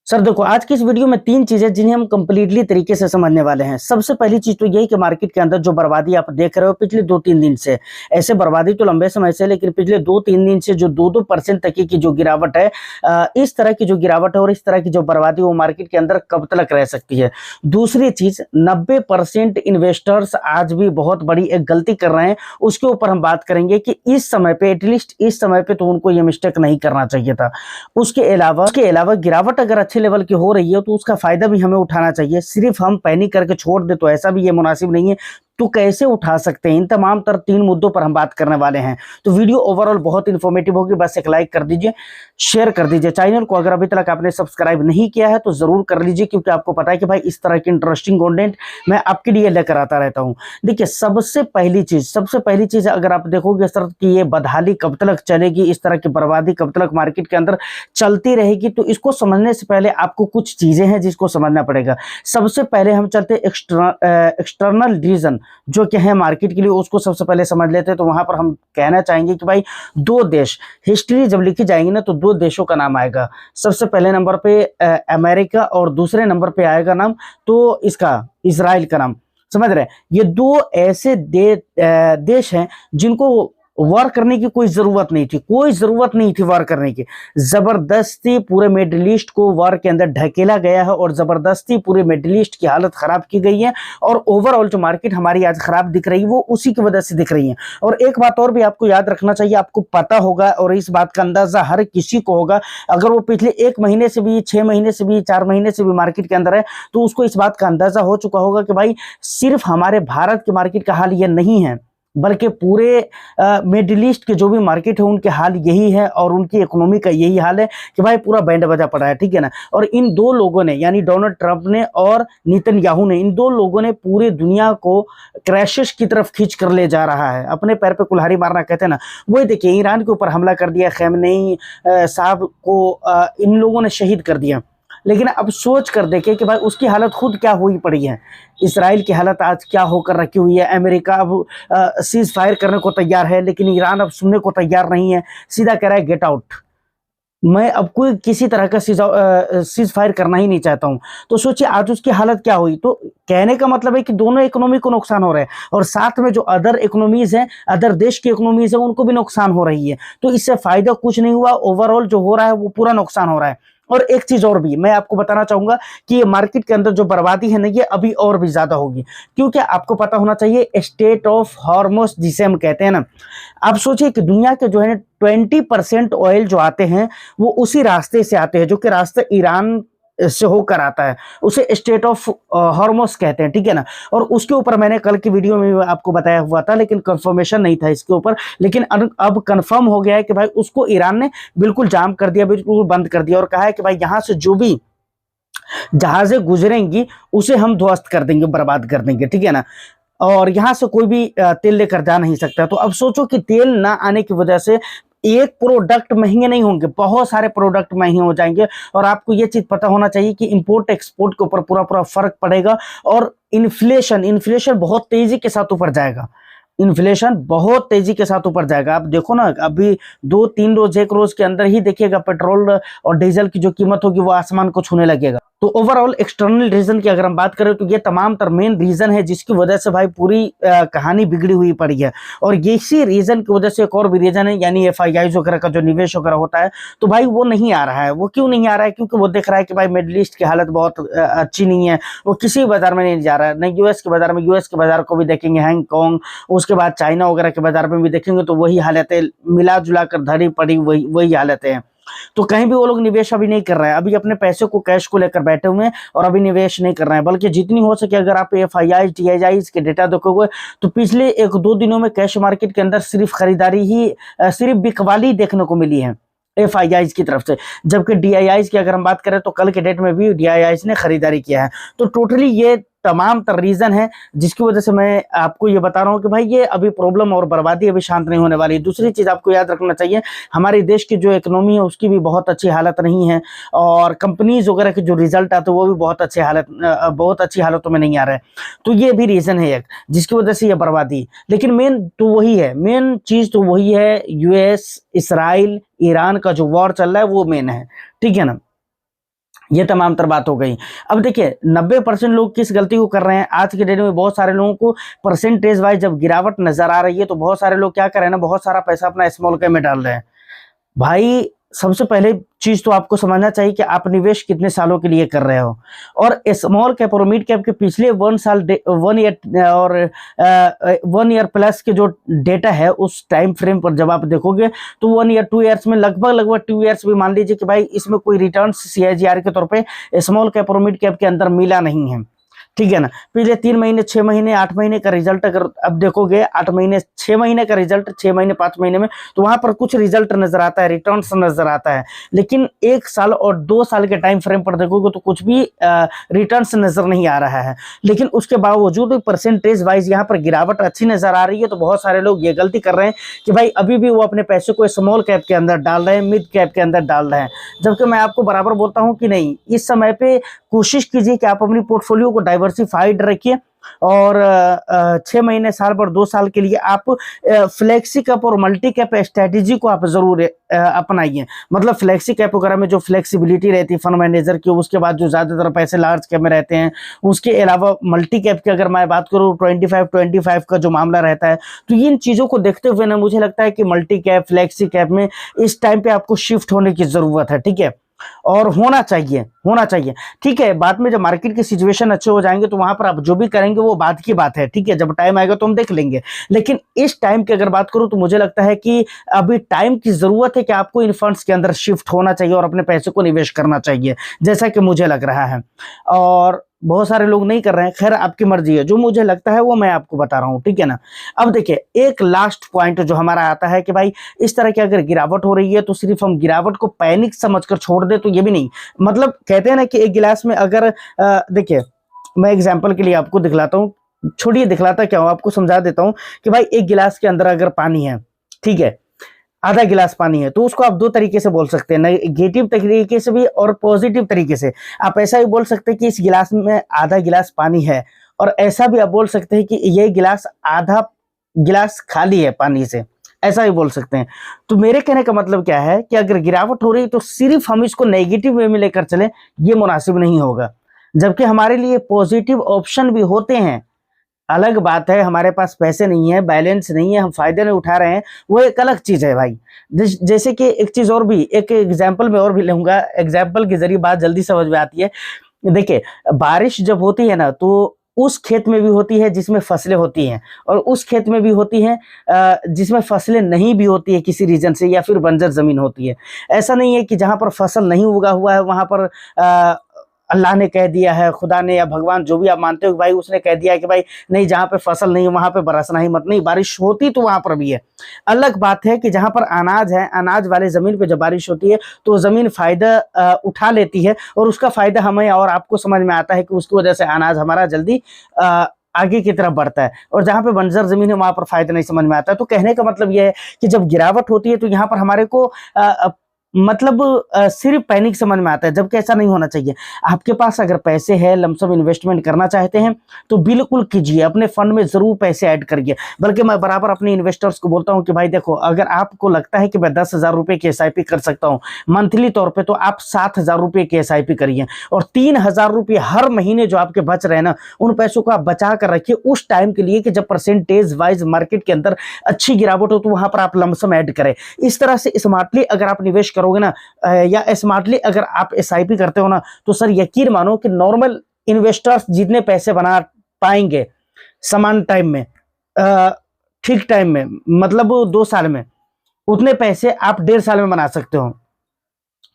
Sir देखो, आज की इस वीडियो में 3 चीजें जिन्हें हम कंप्लीटली तरीके से समझने वाले हैं। सबसे पहली चीज तो यही कि मार्केट के अंदर जो बर्बादी आप देख रहे हो पिछले 2-3 दिन से, ऐसे बर्बादी तो लंबे समय से, लेकिन पिछले 2-3 दिन से जो 2-2% तक की जो गिरावट है, इस तरह की जो गिरावट है और इस तरह की जो बर्बादी वो मार्केट के अंदर कब तक रह सकती है। दूसरी चीज, 90% इन्वेस्टर्स आज भी बहुत बड़ी एक गलती कर रहे हैं, उसके ऊपर हम बात करेंगे कि इस समय पे, एटलीस्ट इस समय पे तो उनको ये मिस्टेक नहीं करना चाहिए था। उसके अलावा गिरावट अगर अच्छे लेवल की हो रही है तो उसका फायदा भी हमें उठाना चाहिए। सिर्फ हम पैनिक करके छोड़ दे तो ऐसा भी ये मुनासिब नहीं है। तो कैसे उठा सकते हैं, इन तमाम 3 मुद्दों पर हम बात करने वाले हैं। तो वीडियो ओवरऑल बहुत इन्फॉर्मेटिव होगी। बस एक लाइक कर दीजिए, शेयर कर दीजिए। चैनल को अगर अभी तक आपने सब्सक्राइब नहीं किया है तो जरूर कर लीजिए, क्योंकि आपको पता है कि भाई इस तरह की इंटरेस्टिंग कंटेंट मैं आपके लिए लेकर आता रहता हूं। देखिए, सबसे पहली चीज अगर आप देखोगे सर कि ये बदहाली कब तक चलेगी, इस तरह की बर्बादी कब तक मार्केट के अंदर चलती रहेगी, तो इसको समझने से पहले आपको कुछ चीजें हैं जिसको समझना पड़ेगा। सबसे पहले हम चलते एक्सटर्नल रीजन जो क्या है मार्केट के लिए, उसको सबसे पहले समझ लेते हैं। तो वहां पर हम कहना चाहेंगे कि भाई 2 देश, हिस्ट्री जब लिखी जाएगी ना तो 2 देशों का नाम आएगा। सबसे पहले नंबर पे अमेरिका और दूसरे नंबर पे आएगा नाम तो इसका इजराइल का नाम। समझ रहे हैं, ये 2 ऐसे देश हैं जिनको वार करने की कोई जरूरत नहीं थी वार करने की। जबरदस्ती पूरे मिडिल ईस्ट को वार के अंदर ढकेला गया है और जबरदस्ती पूरे मिडिल ईस्ट की हालत खराब की गई है। और ओवरऑल जो मार्केट हमारी आज खराब दिख रही है वो उसी की वजह से दिख रही है। और एक बात और भी आपको याद रखना चाहिए, आपको पता होगा और इस बात का अंदाजा हर किसी को होगा, अगर वो पिछले 1 महीने से भी, 6 महीने से भी, 4 महीने से भी मार्केट के अंदर है तो उसको इस बात का अंदाजा हो चुका होगा कि भाई सिर्फ हमारे भारत के मार्केट का हाल ये नहीं है, बल्कि पूरे मिडिल ईस्ट के जो भी मार्केट है उनके हाल यही है और उनकी इकोनॉमी का यही हाल है कि भाई पूरा बैंड बजा पड़ा है। ठीक है ना। और इन 2 लोगों ने, यानी डोनाल्ड ट्रंप ने और नेतन्याहू ने, इन 2 लोगों ने पूरी दुनिया को क्रैशेस की तरफ खींच कर ले जा रहा है, अपने पैर पे कुल्हाड़ी मारना कहते हैं ना। वही देखिए, ईरान के ऊपर हमला कर दिया, खैमनेई साहब को इन लोगों ने शहीद कर दिया। लेकिन अब सोच कर देखें कि भाई उसकी हालत खुद क्या हुई पड़ी है, इसराइल की हालत आज क्या होकर रखी हुई है। अमेरिका अब सीज फायर करने को तैयार है, लेकिन ईरान अब सुनने को तैयार नहीं है, सीधा कह रहा है गेट आउट, मैं अब कोई किसी तरह का सीज फायर करना ही नहीं चाहता हूं। तो सोचिए आज उसकी हालत क्या हुई। तो कहने का मतलब है कि दोनों इकोनॉमी को नुकसान हो रहा है और साथ में जो अदर इकोनॉमीज हैं, अदर देश की इकोनॉमीज हैं, उनको भी नुकसान हो रही है। तो इससे फायदा कुछ नहीं हुआ, ओवरऑल जो हो रहा है वो पूरा नुकसान हो रहा है। और एक चीज और भी मैं आपको बताना चाहूंगा कि ये मार्केट के अंदर जो बर्बादी है ना, ये अभी और भी ज्यादा होगी, क्योंकि आपको पता होना चाहिए स्टेट ऑफ हॉर्मोस जिसे हम कहते हैं ना। आप सोचिए कि दुनिया के जो है 20% ऑयल जो आते हैं वो उसी रास्ते से आते हैं, जो कि रास्ता ईरान से होकर आता है, उसे स्टेट ऑफ हॉर्मोस कहते हैं। ठीक है ना। और उसके ऊपर मैंने कल की वीडियो में आपको बताया हुआ था, लेकिन कंफर्मेशन नहीं था इसके ऊपर, लेकिन अब कंफर्म हो गया है कि भाई उसको ईरान ने बिल्कुल जाम कर दिया, बिल्कुल बंद कर दिया और कहा है कि भाई यहां से जो भी जहाजें गुजरेंगी उसे हम ध्वस्त कर देंगे, बर्बाद कर देंगे। ठीक है ना। और यहां से कोई भी तेल लेकर जा नहीं सकता। तो अब सोचो कि तेल ना आने की वजह से एक प्रोडक्ट महंगे नहीं होंगे, बहुत सारे प्रोडक्ट महंगे हो जाएंगे। और आपको ये चीज पता होना चाहिए कि इंपोर्ट एक्सपोर्ट के ऊपर पूरा फर्क पड़ेगा। और इन्फ्लेशन बहुत तेजी के साथ ऊपर जाएगा, आप देखो ना, अभी 2-3 रोज, 1 रोज के अंदर ही देखिएगा पेट्रोल और डीजल की जो कीमत होगी वो आसमान को छूने लगेगा। तो ओवरऑल एक्सटर्नल रीजन की अगर हम बात करें तो ये तमाम मेन रीजन है जिसकी वजह से भाई पूरी कहानी बिगड़ी हुई पड़ी है। और इसी रीजन की वजह से एक और भी रीजन है, यानी FII वगैरह का जो निवेश वगैरह होता है, तो भाई वो नहीं आ रहा है। वो क्यों नहीं आ रहा है? क्योंकि वो देख रहा है कि भाई मिडिल ईस्ट की हालत बहुत अच्छी नहीं है, वो किसी बाजार में नहीं जा रहा है, नहीं यूएस के बाजार में। यूएस के बाजार को भी देखेंगे, हांगकांग, उसके बाद चाइना वगैरह के बाजार में भी देखेंगे तो वही हालत है, मिला जुला कर धरी पड़ी वही हालत है। तो कहीं भी वो लोग निवेश अभी नहीं कर रहे हैं, अभी अपने पैसे को, कैश को लेकर बैठे हुए हैं और अभी निवेश नहीं कर रहे हैं। बल्कि जितनी हो सके अगर आप FII TII के डेटा देखोगे तो पिछले 1-2 दिनों में कैश मार्केट के अंदर सिर्फ खरीदारी ही, सिर्फ बिकवाली देखने को मिली है FII की तरफ से। जबकि DII की अगर हम बात करें तो कल के डेट में भी DII ने खरीदारी किया है। तो टोटली ये तमाम रीजन है जिसकी वजह से मैं आपको ये बता रहा हूं कि भाई ये अभी प्रॉब्लम और बर्बादी अभी शांत नहीं होने वाली। दूसरी चीज आपको याद रखना चाहिए, हमारे देश की जो इकोनॉमी है उसकी भी बहुत अच्छी हालत नहीं है और कंपनीज वगैरह के जो रिजल्ट आते हैं वो भी बहुत अच्छी हालतों में नहीं आ रहे हैं। तो ये भी रीजन है एक जिसकी वजह से ये बर्बादी। लेकिन मेन चीज तो वही है, US, इसराइल, ईरान का जो वॉर चल रहा है वो मेन है। ठीक है ना। ये तमाम तर बात हो गई। अब देखिए 90% लोग किस गलती को कर रहे हैं आज के डेट में, बहुत सारे लोगों को परसेंटेज वाइज जब गिरावट नजर आ रही है तो बहुत सारे लोग क्या कर रहे हैं ना, बहुत सारा पैसा अपना स्मॉल कैप में डाल रहे हैं। भाई सबसे पहले चीज तो आपको समझना चाहिए कि आप निवेश कितने सालों के लिए कर रहे हो, और स्मॉल कैप और मिड कैप के पिछले 1 साल 1 ईयर और 1 ईयर प्लस के जो डेटा है उस टाइम फ्रेम पर जब आप देखोगे तो 1 ईयर 2 ईयर्स में लगभग 2 ईयर्स भी मान लीजिए कि भाई इसमें कोई रिटर्न CAGR के तौर पे स्मॉल कैप और मिड कैप के अंदर मिला नहीं है, ठीक है ना। पिछले 3 महीने 6 महीने 8 महीने का रिजल्ट अगर अब देखोगे, 8 महीने 6 महीने का रिजल्ट 6 महीने 5 महीने में, तो वहां पर कुछ रिजल्ट नजर आता है, रिटर्न्स नजर आता है। लेकिन 1 साल और 2 साल के टाइम फ्रेम पर देखोगे तो कुछ भी रिटर्न्स नजर नहीं आ रहा है। लेकिन उसके बावजूद परसेंटेज वाइज यहाँ पर गिरावट अच्छी नजर आ रही है। तो बहुत सारे लोग ये गलती कर रहे हैं कि भाई अभी भी वो अपने पैसे को स्मॉल कैप के अंदर डाल रहे हैं, मिड कैप के अंदर डाल रहे हैं, जबकि मैं आपको बराबर बोलता हूं कि नहीं, इस समय पे कोशिश कीजिए कि आप अपनी पोर्टफोलियो को डाइवर्सिफाइड रखिए और 6 महीने साल भर 2 साल के लिए आप फ्लेक्सी कैप और मल्टी कैप स्ट्रेटेजी को आप जरूर अपनाइए। मतलब फ्लेक्सी कैप वगैरह में जो फ्लेक्सिबिलिटी रहती है फंड मैनेजर की, उसके बाद जो ज्यादातर पैसे लार्ज कैप में रहते हैं, उसके अलावा मल्टी कैप की अगर मैं बात करूँ 25-25 का जो मामला रहता है, तो इन चीजों को देखते हुए ना मुझे लगता है कि मल्टी कैप फ्लेक्सी कैप में इस टाइम पे आपको शिफ्ट होने की जरूरत है, ठीक है, और होना चाहिए। ठीक है, बाद में जब मार्केट की सिचुएशन अच्छे हो जाएंगे तो वहां पर आप जो भी करेंगे वो बात की बात है, ठीक है, जब टाइम आएगा तो हम देख लेंगे। लेकिन इस टाइम की अगर बात करूं तो मुझे लगता है कि अभी टाइम की जरूरत है कि आपको इन फंड्स के अंदर शिफ्ट होना चाहिए और अपने पैसे को निवेश करना चाहिए, जैसा कि मुझे लग रहा है। और बहुत सारे लोग नहीं कर रहे हैं, खैर आपकी मर्जी है, जो मुझे लगता है वो मैं आपको बता रहा हूं, ठीक है ना। अब देखिए एक लास्ट पॉइंट जो हमारा आता है कि भाई इस तरह की अगर गिरावट हो रही है तो सिर्फ हम गिरावट को पैनिक समझकर छोड़ दे तो ये भी नहीं। मतलब कहते हैं ना कि एक गिलास में अगर देखिए मैं एग्जांपल के लिए आपको दिखलाता हूँ, छोड़िए दिखलाता क्या हूँ, आपको समझा देता हूँ कि भाई एक गिलास के अंदर अगर पानी है, ठीक है, आधा गिलास पानी है, तो उसको आप दो तरीके से बोल सकते हैं, नेगेटिव तरीके से भी और पॉजिटिव तरीके से। आप ऐसा भी बोल सकते हैं कि इस गिलास में आधा गिलास पानी है, और ऐसा भी आप बोल सकते हैं कि ये गिलास आधा गिलास खाली है पानी से, ऐसा भी बोल सकते हैं। तो मेरे कहने का मतलब क्या है कि अगर गिरावट हो रही तो सिर्फ हम इसको नेगेटिव वे में लेकर चलें, ये मुनासिब नहीं होगा, जबकि हमारे लिए पॉजिटिव ऑप्शन भी होते हैं। अलग बात है हमारे पास पैसे नहीं है, बैलेंस नहीं है, हम फायदे नहीं उठा रहे हैं, वो एक अलग चीज है भाई। जैसे कि एक चीज और भी, एक एग्जाम्पल में और भी लूंगा, एग्जाम्पल के जरिए बात जल्दी समझ में आती है। देखिए बारिश जब होती है ना तो उस खेत में भी होती है जिसमें फसलें होती हैं, और उस खेत में भी होती हैं जिसमें फसलें नहीं भी होती है किसी रीजन से, या फिर बंजर जमीन होती है। ऐसा नहीं है कि जहां पर फसल नहीं उगा हुआ है वहां पर अल्लाह ने कह दिया है, खुदा ने या भगवान जो भी आप मानते हो भाई उसने कह दिया है कि भाई नहीं, जहां पे फसल नहीं है वहां पे बरसना ही मत। नहीं, बारिश होती तो वहां पर भी है। अलग बात है कि जहां पर अनाज है, अनाज वाले जमीन पे जब बारिश होती है तो जमीन फायदा उठा लेती है, और उसका फायदा हमें और आपको समझ में आता है कि उसकी वजह से अनाज हमारा जल्दी आगे की तरफ बढ़ता है, और जहां पे बंजर जमीन है वहां पर फायदा नहीं समझ में आता है। तो कहने का मतलब यह है कि जब गिरावट होती है तो यहाँ पर हमारे को मतलब सिर्फ पैनिक समझ में आता है, जबकि ऐसा नहीं होना चाहिए। आपके पास अगर पैसे हैं, लमसम इन्वेस्टमेंट करना चाहते हैं तो बिल्कुल कीजिए, अपने फंड में जरूर पैसे ऐड करिए। बल्कि मैं बराबर अपने इन्वेस्टर्स को बोलता हूं कि भाई देखो, अगर आपको लगता है कि मैं 10,000 रुपए की SIP कर सकता हूं मंथली तौर पर, तो आप 7,000 रुपए की SIP करिए, और 3,000 रुपये हर महीने जो आपके बच रहे हैं ना, उन पैसों को आप बचा कर रखिए उस टाइम के लिए कि जब परसेंटेज वाइज मार्केट के अंदर अच्छी गिरावट हो तो वहां पर आप लमसम ऐड करें। इस तरह से स्मार्टली अगर आप निवेश करोगे ना, या स्मार्टली अगर आप SIP करते हो ना, तो सर यकीन मानो कि नॉर्मल इन्वेस्टर्स जितने पैसे बना पाएंगे समान टाइम में, ठीक टाइम में, मतलब 2 साल में, उतने पैसे आप 1.5 साल में बना सकते हो।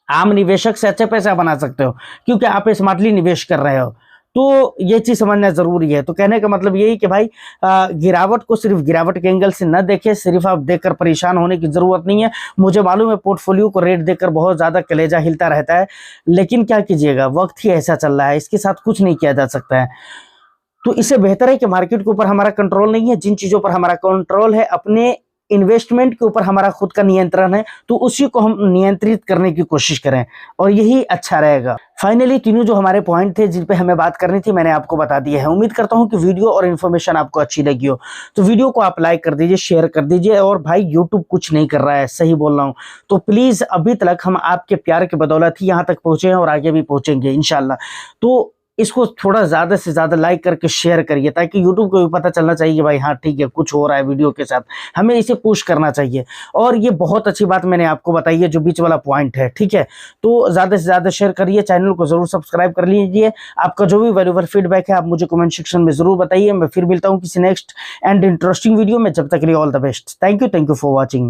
आम निवेशक से अच्छे पैसा बना सकते हो, क्योंकि आप स्मार्टली निवेश कर रहे हो। तो ये चीज समझना जरूरी है। तो कहने का मतलब यही कि भाई गिरावट को सिर्फ गिरावट के एंगल से न देखें, सिर्फ आप देखकर परेशान होने की जरूरत नहीं है। मुझे मालूम है पोर्टफोलियो को रेट देखकर बहुत ज्यादा कलेजा हिलता रहता है, लेकिन क्या कीजिएगा, वक्त ही ऐसा चल रहा है, इसके साथ कुछ नहीं किया जा सकता है। तो इससे बेहतर है कि मार्केट के ऊपर हमारा कंट्रोल नहीं है, जिन चीजों पर हमारा कंट्रोल है, अपने इन्वेस्टमेंट के ऊपर हमारा खुद का नियंत्रण है, तो उसी को हम नियंत्रित करने की कोशिश करें और यही अच्छा रहेगा। फाइनली तीनों जो हमारे पॉइंट थे जिन पे हमें बात करनी थी मैंने आपको बता दिया है। उम्मीद करता हूं कि वीडियो और इन्फॉर्मेशन आपको अच्छी लगी हो, तो वीडियो को आप लाइक कर दीजिए, शेयर कर दीजिए। और भाई यूट्यूब कुछ नहीं कर रहा है, सही बोल रहा हूं, तो प्लीज अभी तक हम आपके प्यार की बदौलत ही यहाँ तक पहुंचे हैं और आगे भी पहुंचेंगे इंशाल्लाह। तो इसको थोड़ा ज्यादा से ज्यादा लाइक करके शेयर करिए, ताकि यूट्यूब को भी पता चलना चाहिए कि भाई हाँ ठीक है कुछ हो रहा है वीडियो के साथ, हमें इसे पुश करना चाहिए। और ये बहुत अच्छी बात मैंने आपको बताई है जो बीच वाला पॉइंट है, ठीक है। तो ज्यादा से ज्यादा शेयर करिए, चैनल को जरूर सब्सक्राइब कर लीजिए। आपका जो भी वैल्यूएबल फीडबैक है आप मुझे कमेंट सेक्शन में जरूर बताइए। मैं फिर मिलता हूँ किसी नेक्स्ट एंड इंटरेस्टिंग वीडियो में, जब तक के लिए all the best. Thank you for watching.